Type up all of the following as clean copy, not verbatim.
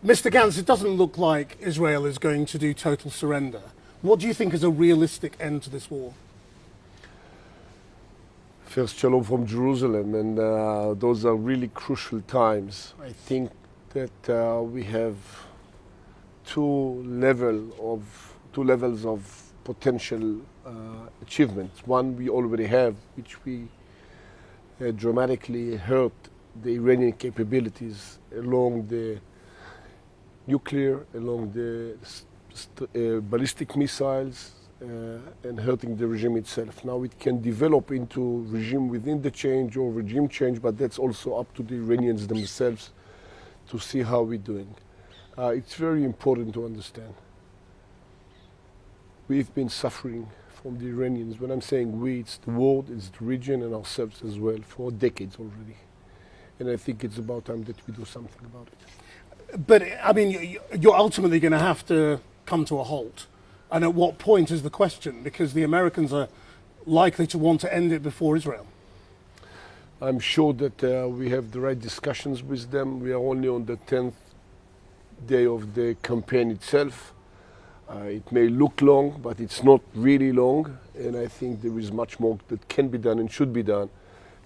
Mr. Gantz, it doesn't look like Israel is going to do total surrender. What do you think is a realistic end to this war? First, shalom from Jerusalem, and those are really crucial times. I think that we have two levels of potential achievements. One we already have, which we dramatically hurt the Iranian capabilities along the nuclear, along the ballistic missiles, and hurting the regime itself. Now it can develop into regime within the change or regime change, but that's also up to the Iranians themselves to see how we're doing. It's very important to understand. We've been suffering from the Iranians. When I'm saying we, it's the world, it's the region, and ourselves as well for decades already. And I think it's about time that we do something about it. But, I mean, you're ultimately going to have to come to a halt. And at what point is the question? Because the Americans are likely to want to end it before Israel. I'm sure that we have the right discussions with them. We are only on the 10th day of the campaign itself. It may look long, but it's not really long. And I think there is much more that can be done and should be done.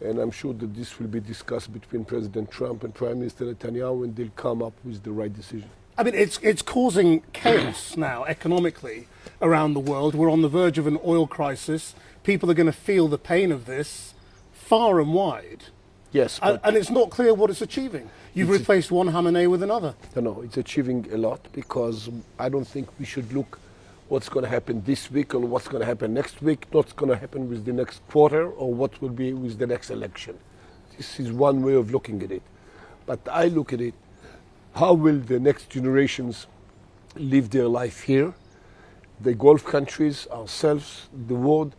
And I'm sure that this will be discussed between President Trump and Prime Minister Netanyahu, and they'll come up with the right decision. I mean, it's causing chaos now economically around the world. We're on the verge of an oil crisis. People are going to feel the pain of this far and wide. Yes. And it's not clear what it's achieving. You've replaced one Khamenei with another. No, it's achieving a lot, because I don't think we should look what's going to happen this week or what's going to happen next week, what's going to happen with the next quarter, or what will be with the next election. This is one way of looking at it. But I look at it, how will the next generations live their life here? The Gulf countries, ourselves, the world.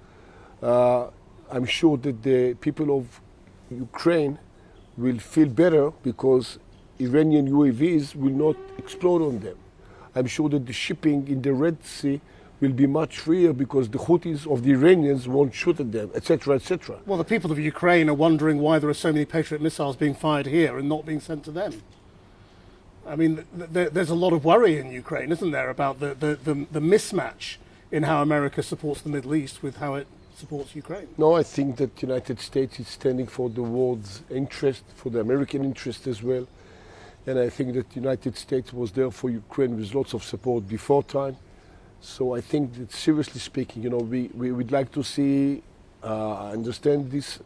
I'm sure that the people of Ukraine will feel better because Iranian UAVs will not explode on them. I'm sure that the shipping in the Red Sea will be much freer because the Houthis of the Iranians won't shoot at them, etc., etc. Well, the people of Ukraine are wondering why there are so many Patriot missiles being fired here and not being sent to them. I mean, there's a lot of worry in Ukraine, isn't there, about the mismatch in how America supports the Middle East with how it supports Ukraine? No, I think that the United States is standing for the world's interest, for the American interest as well. And I think that the United States was there for Ukraine with lots of support before time. So I think that, seriously speaking, we would like to see, understand this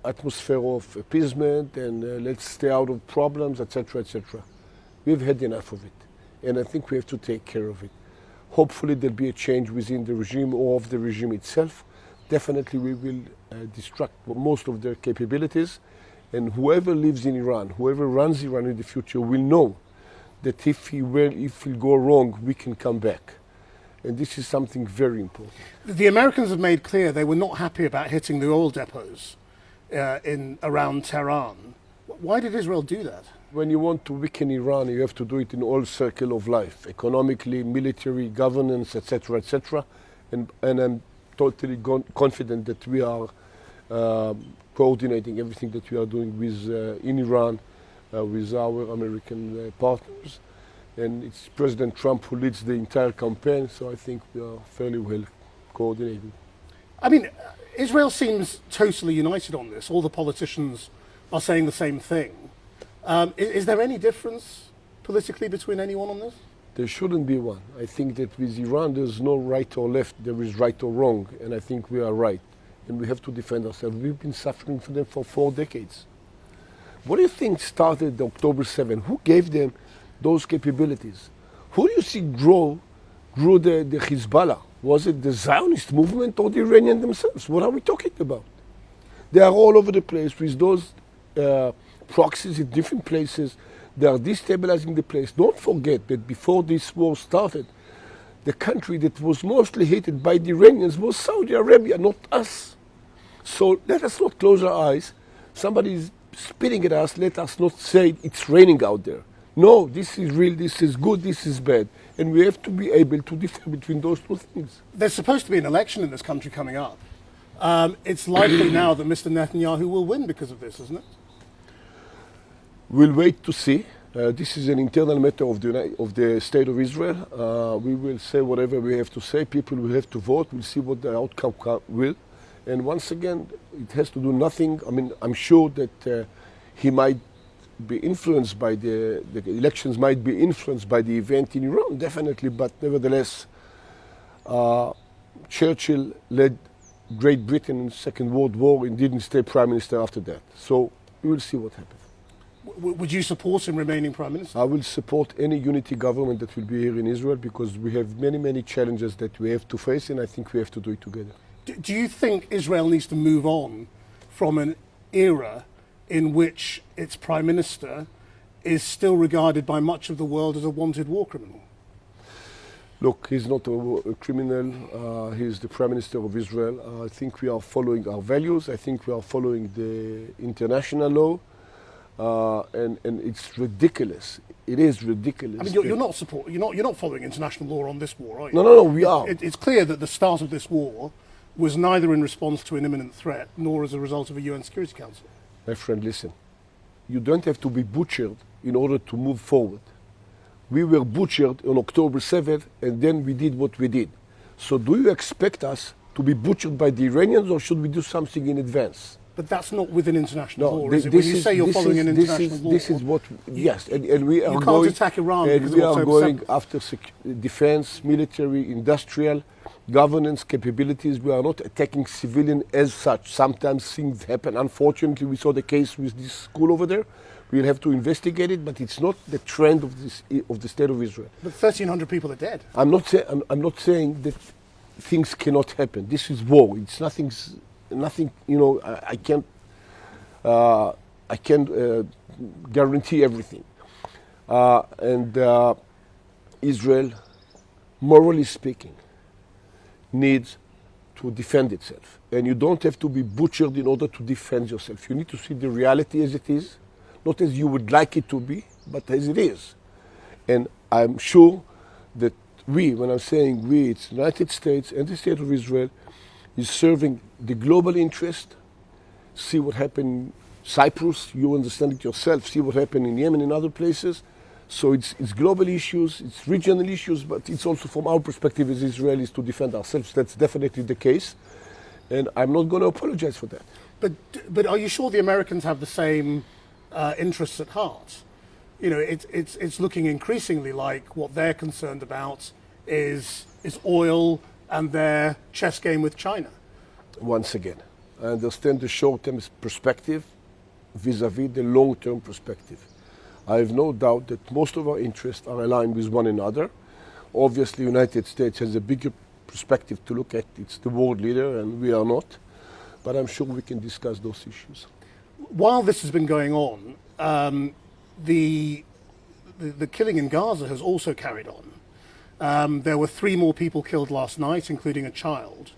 atmosphere of appeasement and let's stay out of problems, etc., etc. We've had enough of it, and I think we have to take care of it. Hopefully there'll be a change within the regime or of the regime itself. Definitely we will destruct most of their capabilities, and whoever lives in Iran, whoever runs Iran in the future will know that if he go wrong, we can come back. And this is something very important. The Americans have made clear they were not happy about hitting the oil depots around Tehran. Why did Israel do that? When you want to weaken Iran, you have to do it in all circle of life, economically, military, governance, etc., etc. And I'm totally confident that we are coordinating everything that we are doing with in Iran with our American partners. And it's President Trump who leads the entire campaign, so I think we are fairly well coordinated. I mean, Israel seems totally united on this. All the politicians are saying the same thing. Is there any difference politically between anyone on this? There shouldn't be one. I think that with Iran there's no right or left, there is right or wrong, and I think we are right. And we have to defend ourselves. We've been suffering from them for 4 decades. What do you think started October 7? Who gave them those capabilities? Who do you see grew the Hezbollah? Was it the Zionist movement or the Iranians themselves? What are we talking about? They are all over the place with those proxies in different places. They are destabilizing the place. Don't forget that before this war started, the country that was mostly hated by the Iranians was Saudi Arabia, not us. So let us not close our eyes. Somebody is spitting at us. Let us not say it's raining out there. No, this is real, this is good, this is bad. And we have to be able to differ between those two things. There's supposed to be an election in this country coming up. It's likely now that Mr. Netanyahu will win because of this, isn't it? We'll wait to see. This is an internal matter of the State of Israel. We will say whatever we have to say. People will have to vote. We'll see what the outcome will. And once again, it has to do nothing. I mean, I'm sure that he might be influenced by the elections might be influenced by the event in Iran, definitely. But nevertheless, Churchill led Great Britain in the Second World War and didn't stay prime minister after that. So we will see what happens. Would you support him remaining prime minister? I will support any unity government that will be here in Israel because we have many, many challenges that we have to face, and I think we have to do it together. Do you think Israel needs to move on from an era in which its prime minister is still regarded by much of the world as a wanted war criminal? Look, he's not a criminal. He's the prime minister of Israel. I think we are following our values. I think we are following the international law. And it's ridiculous. It is ridiculous. I mean, you're not following international law on this war, are you? No, we are. It's clear that the start of this war was neither in response to an imminent threat nor as a result of a UN Security Council. My friend, listen. You don't have to be butchered in order to move forward. We were butchered on October 7th, and then we did what we did. So do you expect us to be butchered by the Iranians, or should we do something in advance? But that's not within international law, is it? When you say you're following an international law. This is what, yes, and we are you can't going, attack Iran and because we of are October going 7th. after defense, military, industrial, governance capabilities. We are not attacking civilian as such. Sometimes things happen. Unfortunately, we saw the case with this school over there. We'll have to investigate it, but it's not the trend of the State of Israel. But 1,300 people are dead. I'm not saying that things cannot happen. This is war. It's nothing. You know, I can't guarantee everything. And Israel, morally speaking, needs to defend itself. And you don't have to be butchered in order to defend yourself. You need to see the reality as it is, not as you would like it to be, but as it is. And I'm sure that when I'm saying we, it's the United States and the State of Israel, is serving the global interest. See what happened in Cyprus, you understand it yourself. See what happened in Yemen and other places. So it's global issues, it's regional issues, but it's also from our perspective as Israelis to defend ourselves. That's definitely the case. And I'm not going to apologize for that. But are you sure the Americans have the same interests at heart? You know, it's looking increasingly like what they're concerned about is oil and their chess game with China. Once again, I understand the short-term perspective vis-à-vis the long-term perspective. I have no doubt that most of our interests are aligned with one another. Obviously, the United States has a bigger perspective to look at. It's the world leader, and we are not. But I'm sure we can discuss those issues. While this has been going on, the killing in Gaza has also carried on. There were 3 more people killed last night, including a child,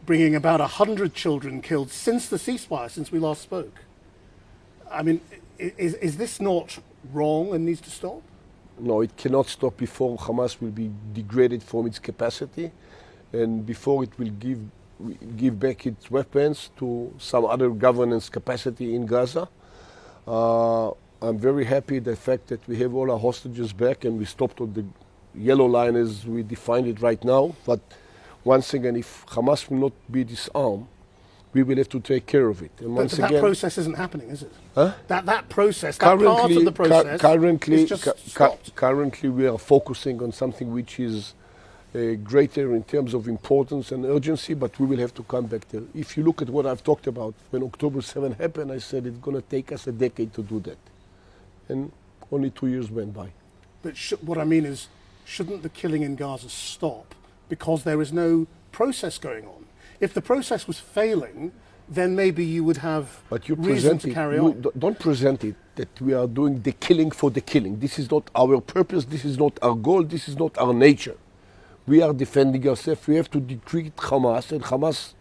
bringing about 100 children killed since the ceasefire, since we last spoke. I mean, is this not wrong and needs to stop? No, it cannot stop before Hamas will be degraded from its capacity and before it will give back its weapons to some other governance capacity in Gaza. I'm very happy the fact that we have all our hostages back and we stopped on the yellow line as we defined it right now. But once again, if Hamas will not be disarmed, we will have to take care of it. And once but that again, process isn't happening, is it? Huh? That process, that part of the process is just stopped. Currently, we are focusing on something which is greater in terms of importance and urgency, but we will have to come back there. If you look at what I've talked about, when October 7 happened, I said it's going to take us a decade to do that. And only 2 years went by. But what I mean is, shouldn't the killing in Gaza stop because there is no process going on? If the process was failing, then maybe you would have reason to carry on. Don't present it that we are doing the killing for the killing. This is not our purpose, this is not our goal, this is not our nature. We are defending ourselves. We have to defeat Hamas, and Hamas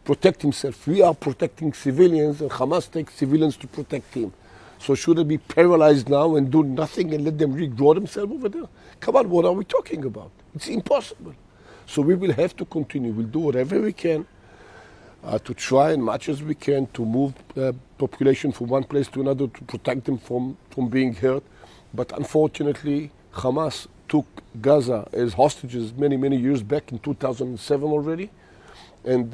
protect himself. We are protecting civilians, and Hamas takes civilians to protect him. So should they be paralyzed now and do nothing and let them regrow themselves over there? Come on, what are we talking about? It's impossible. So we will have to continue. We'll do whatever we can to try as much as we can to move population from one place to another to protect them from being hurt. But unfortunately, Hamas took Gaza as hostages many years back in 2007 already. And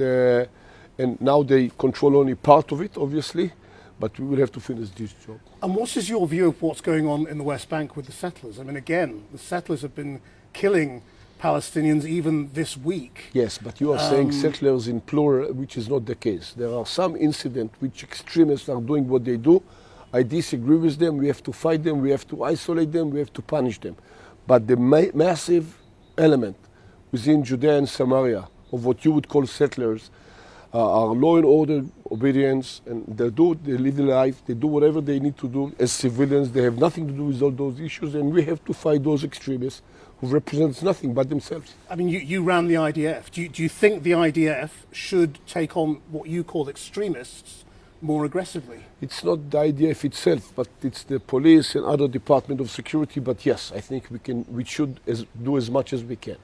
now they control only part of it, obviously, but we will have to finish this job. And what is your view of what's going on in the West Bank with the settlers? I mean, again, the settlers have been killing Palestinians even this week. Yes, but you are saying settlers in plural, which is not the case. There are some incidents which extremists are doing what they do. I disagree with them. We have to fight them. We have to isolate them. We have to punish them. But the massive element within Judea and Samaria of what you would call settlers are law and order obedience, and they live their life, they do whatever they need to do as civilians. They have nothing to do with all those issues, and we have to fight those extremists who represent nothing but themselves. I mean, you ran the IDF. Do you think the IDF should take on what you call extremists more aggressively? It's not the IDF itself, but it's the police and other Department of Security. But yes, I think we should do as much as we can.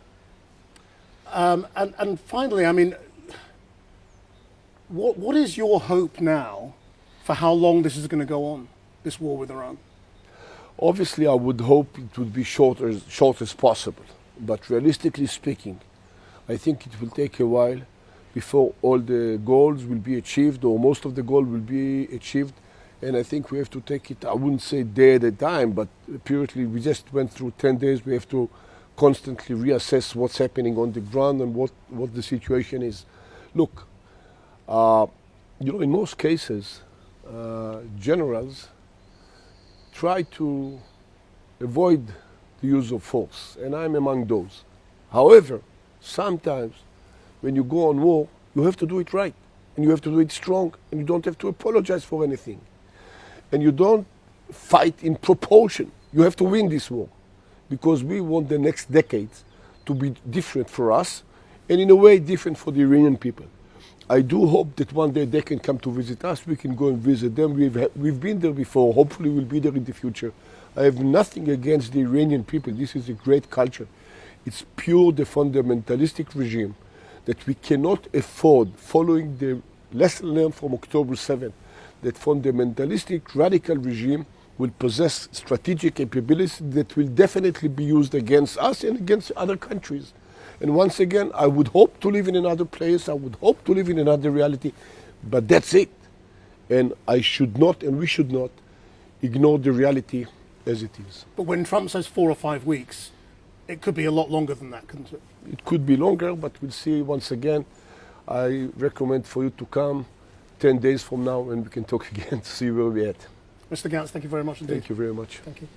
And finally, I mean, what is your hope now for how long this is going to go on, this war with Iran? Obviously, I would hope it would be short as possible. But realistically speaking, I think it will take a while before all the goals will be achieved, or most of the goals will be achieved. And I think we have to take it, I wouldn't say day at a time, but periodically. We just went through 10 days. We have to constantly reassess what's happening on the ground and what the situation is. Look, in most cases, generals try to avoid the use of force, and I'm among those. However, sometimes when you go on war, you have to do it right, and you have to do it strong, and you don't have to apologize for anything. And you don't fight in proportion. You have to win this war, because we want the next decades to be different for us, and in a way different for the Iranian people. I do hope that one day they can come to visit us. We can go and visit them. We've been there before. Hopefully we'll be there in the future. I have nothing against the Iranian people. This is a great culture. It's pure the fundamentalistic regime that we cannot afford, following the lesson learned from October 7th, that fundamentalistic radical regime will possess strategic capabilities that will definitely be used against us and against other countries. And once again, I would hope to live in another place. I would hope to live in another reality. But that's it. And I should not, and we should not, ignore the reality as it is. But when Trump says 4 or 5 weeks, it could be a lot longer than that, couldn't it? It could be longer, but we'll see. Once again, I recommend for you to come 10 days from now, and we can talk again to see where we're at. Mr. Gantz, thank you very much indeed. Thank you very much. Thank you.